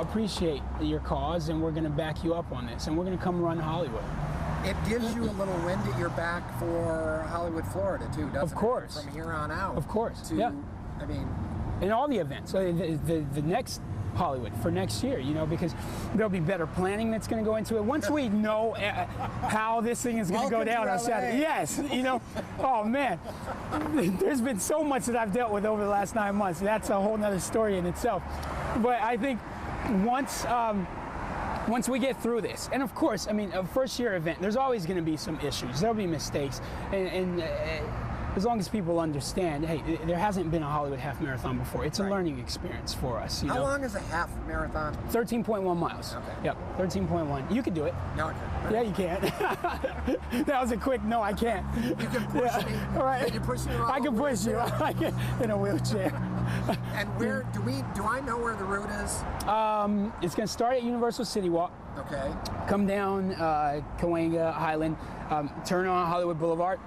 appreciate your cause, and we're going to back you up on this, and we're going to come run Hollywood. It gives you a little wind at your back for Hollywood, Florida, too, doesn't it? Of course. From here on out. Of course. To, yeah. I mean, in all the events, the next Hollywood for next year, you know, because there'll be better planning that's going to go into it. Once we know how this thing is going to go down on Saturday. Yes, you know, oh man, there's been so much that I've dealt with over the last 9 months. That's a whole nother story in itself. But I think once we get through this, and of course, I mean, a first year event, there's always going to be some issues. There'll be mistakes, and as long as people understand, hey, there hasn't been a Hollywood half marathon before. It's a learning experiance for us. How long is a half marathon? 13.1 miles. Okay. Yep, 13.1. You could do it. No, I can't. Yeah, you can. That was a quick no, I can't. You can push me. All right. Can you push me? I can push you in a wheelchair. And where do I know where the route is? It's going to start at Universal City Walk. Okay. Come down Cahuenga, Highland, turn on Hollywood Boulevard.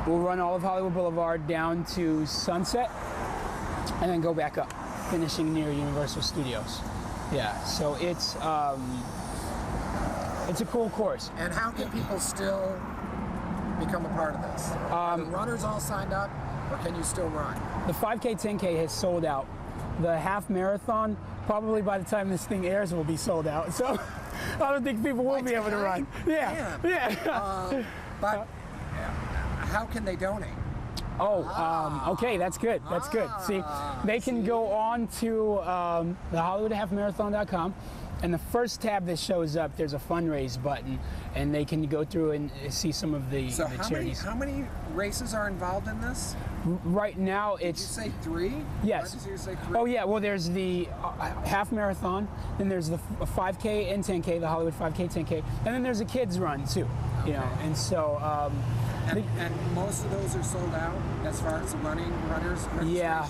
We'll run all of Hollywood Boulevard down to Sunset, and then go back up, finishing near Universal Studios. Yeah, so it's a cool course. And how can people still become a part of this? Are the runners all signed up, or can you still run? The 5K, 10K has sold out. The half marathon, probably by the time this thing airs, will be sold out. So I don't think people will be able to run. Yeah, yeah. But how can they donate? Okay, that's good. That's good. See, they can go on to the HollywoodHalfMarathon.com, and the first tab that shows up, there's a fundraise button, and they can go through and see some of the charities. How many races are involved in this? Right now, it's... Did you say 3? Yes. Did you say 3? Oh, yeah. Well, there's the half marathon, then there's the 5K and 10K, the Hollywood 5K, 10K, and then there's a kids run, too. You know, and so... And most of those are sold out as far as runners registration? Yeah.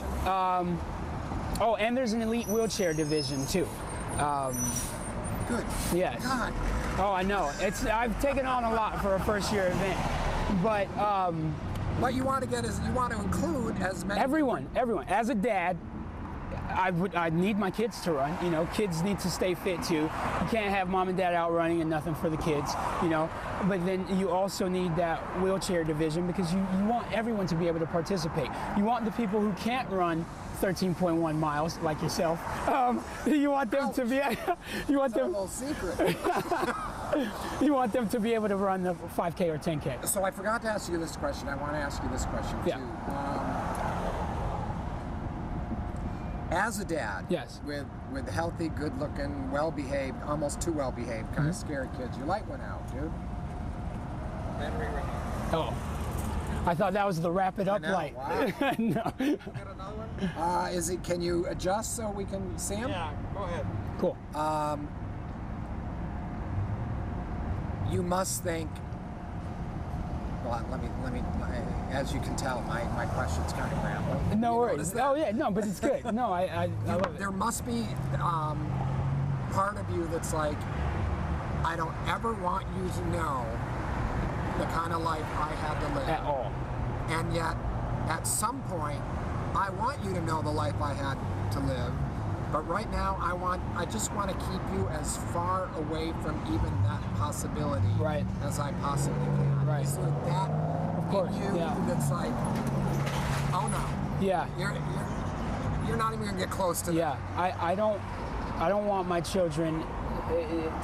Oh, and there's an elite wheelchair division, too. Good. Yes. God. Oh, I know. I've taken on a lot for a first year event, but what you want to include as many. Everyone. As a dad, I need my kids to run. You know, kids need to stay fit too. You can't have mom and dad out running and nothing for the kids. You know, but then you also need that wheelchair division, because you want everyone to be able to participate. You want the people who can't run 13.1 miles, like yourself. You want them to be. You want them. A little secret. You want them to be able to run the 5K or 10K. So I forgot to ask you this question. I want to ask you this question too. As a dad, yes, with healthy, good-looking, well-behaved, almost too well-behaved, kind of scary kids, you light one out, dude. Battery right here. Oh. I thought that was the wrap it up light. Wow. No. Got another one? Can you adjust so we can see him? Yeah, go ahead. Cool. You must think. Well, let me. As you can tell, my question's kind of rambling. No worries. Oh yeah, no, but it's good. No, I love it. There must be part of you that's like, I don't ever want you to know the kind of life I had to live. At all. And yet, at some point, I want you to know the life I had to live. But right now, I just want to keep you as far away from even that possibility as I possibly can. Right. So that, of course, in you, that's like, oh no. Yeah. You're not even gonna get close to that. Yeah. I don't want my children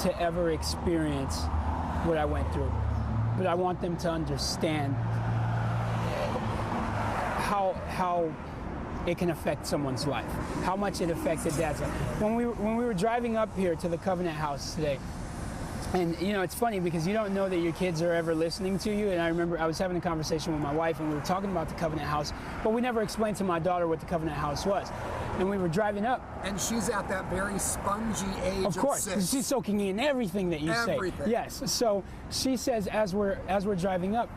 to ever experience what I went through, but I want them to understand how it can affect someone's life, how much it affected Dad's life. When we were driving up here to the Covenant House today, and you know, it's funny because you don't know that your kids are ever listening to you. And I remember I was having a conversation with my wife, and we were talking about the Covenant House, but we never explained to my daughter what the Covenant House was. And we were driving up, and she's at that very spongy age of course, 6. She's soaking in everything that you say. Yes. So she says, as we're driving up,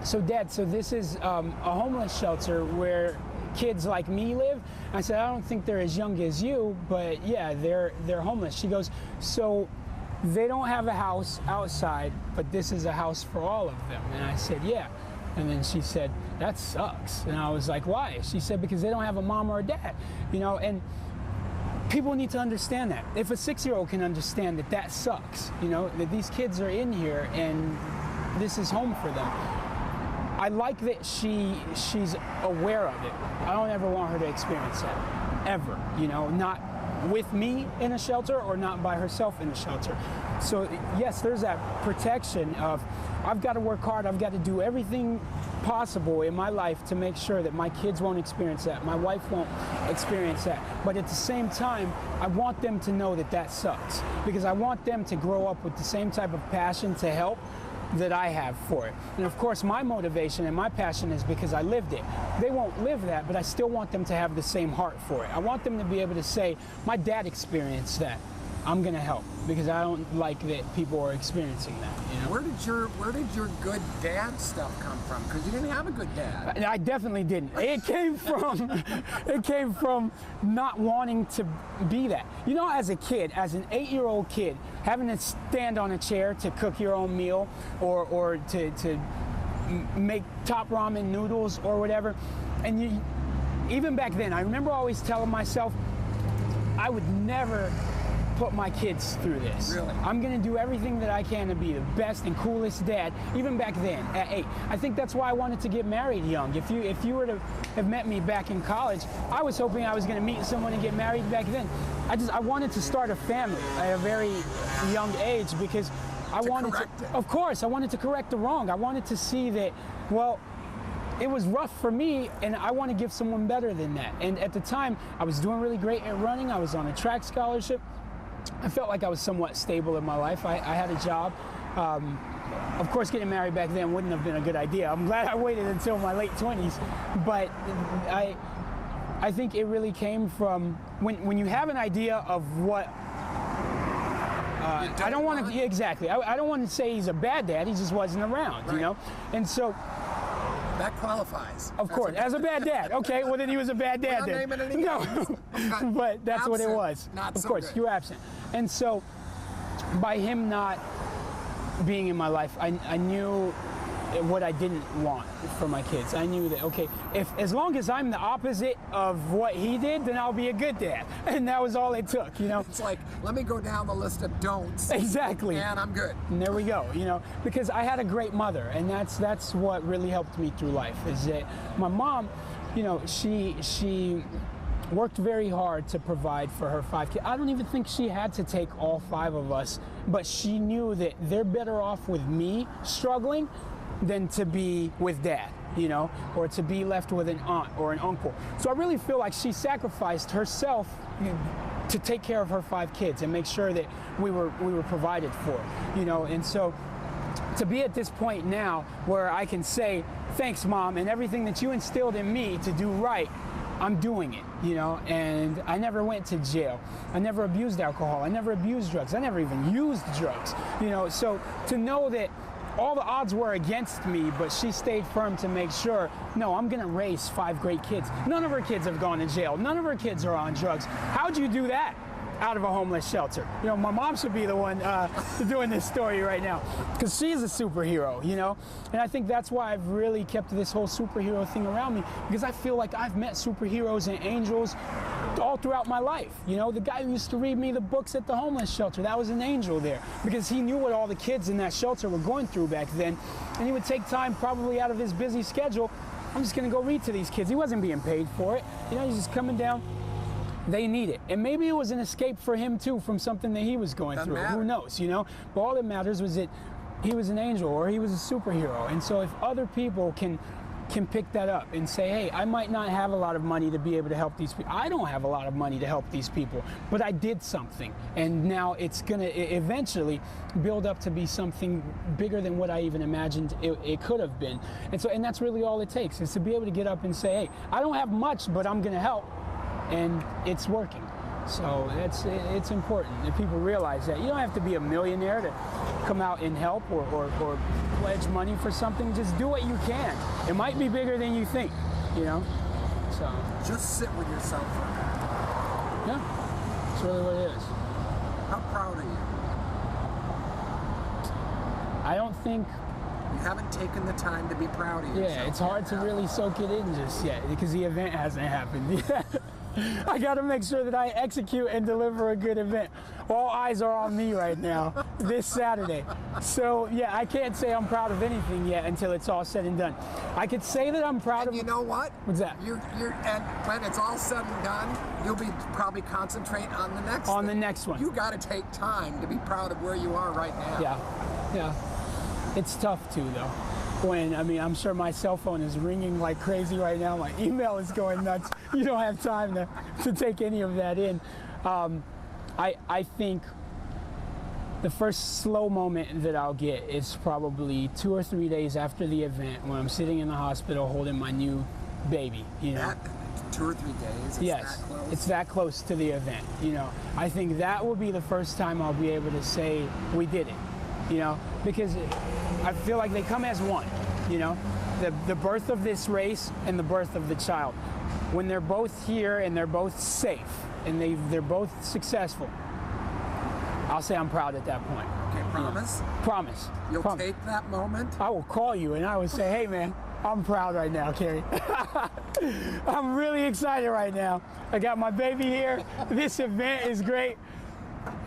so Dad, so this is a homeless shelter where kids like me live. I said, I don't think they're as young as you, but yeah, they're homeless. She goes, so they don't have a house outside, but this is a house for all of them. And I said, yeah. And then she said, that sucks. And I was like, why? She said, because they don't have a mom or a dad, you know. And people need to understand that. If a 6-year-old can understand that that sucks, you know, that these kids are in here and this is home for them. I like that she's aware of it. I don't ever want her to experience that, ever, you know, not with me in a shelter or not by herself in a shelter. So yes, there's that protection of, I've got to work hard, I've got to do everything possible in my life to make sure that my kids won't experience that, my wife won't experience that. But at the same time, I want them to know that that sucks, because I want them to grow up with the same type of passion to help that I have for it. And of course, my motivation and my passion is because I lived it. They won't live that, but I still want them to have the same heart for it. I want them to be able to say, my dad experienced that, I'm gonna help, because I don't like that people are experiencing that. You know? Where did your good dad stuff come from? Because you didn't have a good dad. I definitely didn't. It came from not wanting to be that. You know, as a kid, as an 8-year-old kid, having to stand on a chair to cook your own meal or to make top ramen noodles or whatever, and even back then, I remember always telling myself, I would never put my kids through this. Really? I'm gonna do everything that I can to be the best and coolest dad, even back then, at 8. I think that's why I wanted to get married young. If you were to have met me back in college, I was hoping I was gonna meet someone and get married back then. I wanted to start a family at a very young age, because I wanted to, of course, I wanted to correct the wrong. I wanted to see that, well, it was rough for me, and I want to give someone better than that. And at the time, I was doing really great at running. I was on a track scholarship. I felt like I was somewhat stable in my life. I had a job. Of course, getting married back then wouldn't have been a good idea. I'm glad I waited until my late 20s. But I think it really came from when you have an idea of what. I don't want to. Yeah, exactly. I don't want to say he's a bad dad. He just wasn't around, you know. And so. That qualifies. Of course, as a bad dad. Okay, well then he was a bad dad then. No, but that's absent, what it was. Not of so course, good. you were absent. And so, by him not being in my life, I knew what I didn't want for my kids. I knew that, okay, as long as I'm the opposite of what he did, then I'll be a good dad. And that was all it took, you know? It's like, let me go down the list of don'ts. Exactly. And I'm good. And there we go, you know, because I had a great mother, and that's what really helped me through life, is that my mom, you know, she worked very hard to provide for her 5 kids. I don't even think she had to take all 5 of us, but she knew that they're better off with me struggling than to be with dad, you know, or to be left with an aunt or an uncle. So I really feel like she sacrificed herself to take care of her 5 kids and make sure that we were provided for, you know. And so to be at this point now where I can say, thanks, Mom, and everything that you instilled in me to do right, I'm doing it, you know. And I never went to jail. I never abused alcohol. I never abused drugs. I never even used drugs, you know. So to know that all the odds were against me, but she stayed firm to make sure, no, I'm gonna raise 5 great kids. None of her kids have gone to jail. None of her kids are on drugs. How'd you do that out of a homeless shelter? You know, my mom should be the one doing this story right now, because she's a superhero, you know? And I think that's why I've really kept this whole superhero thing around me, because I feel like I've met superheroes and angels all throughout my life. You know, the guy who used to read me the books at the homeless shelter, that was an angel there, because he knew what all the kids in that shelter were going through back then, and he would take time probably out of his busy schedule. I'm just gonna go read to these kids. He wasn't being paid for it. You know, he's just coming down. They need it. And maybe it was an escape for him too from something that he was going through. Who knows, you know? But all that matters was that he was an angel or he was a superhero. And so if other people can pick that up and say, hey, I might not have a lot of money to be able to help these people. I don't have a lot of money to help these people, but I did something. And now it's going to eventually build up to be something bigger than what I even imagined it could have been. And that's really all it takes, is to be able to get up and say, hey, I don't have much, but I'm going to help. And it's working. So it's important that people realize that. You don't have to be a millionaire to come out and help or pledge money for something. Just do what you can. It might be bigger than you think, you know? So just sit with yourself for a minute. Yeah, that's really what it is. How proud are you? I don't think... You haven't taken the time to be proud of yourself. Yeah, it's hard to really soak it in just yet because the event hasn't happened. I got to make sure that I execute and deliver a good event. All eyes are on me right now this Saturday. So yeah, I can't say I'm proud of anything yet until it's all said and done. I could say that I'm proud of. You know what? What's that? And when it's all said and done, you'll be probably concentrate on the next. On the next one. You got to take time to be proud of where you are right now. Yeah. It's tough too, though. I'm sure my cell phone is ringing like crazy right now. My email is going nuts. You don't have time to take any of that in. I think the first slow moment that I'll get is probably 2 or 3 days after the event when I'm sitting in the hospital holding my new baby. That 2 or 3 days? Yes, that close? It's that close to the event. I think that will be the first time I'll be able to say we did it. Because I feel like they come as one. The birth of this race and the birth of the child. When they're both here and they're both safe and they're both successful, I'll say I'm proud at that point. Okay, promise? Promise. You'll take that moment? I will call you and I will say, hey man, I'm proud right now, Kerry. I'm really excited right now. I got my baby here. This event is great.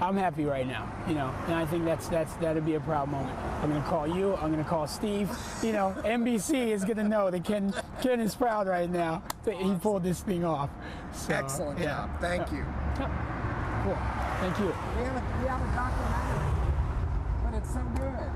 I'm happy right now, and I think that'd be a proud moment. I'm gonna call you. I'm gonna call Steve. NBC is gonna know that Ken is proud right now that he pulled this thing off. So, excellent job. Thank you. Cool. Thank you. We have a documentary, but it's so good.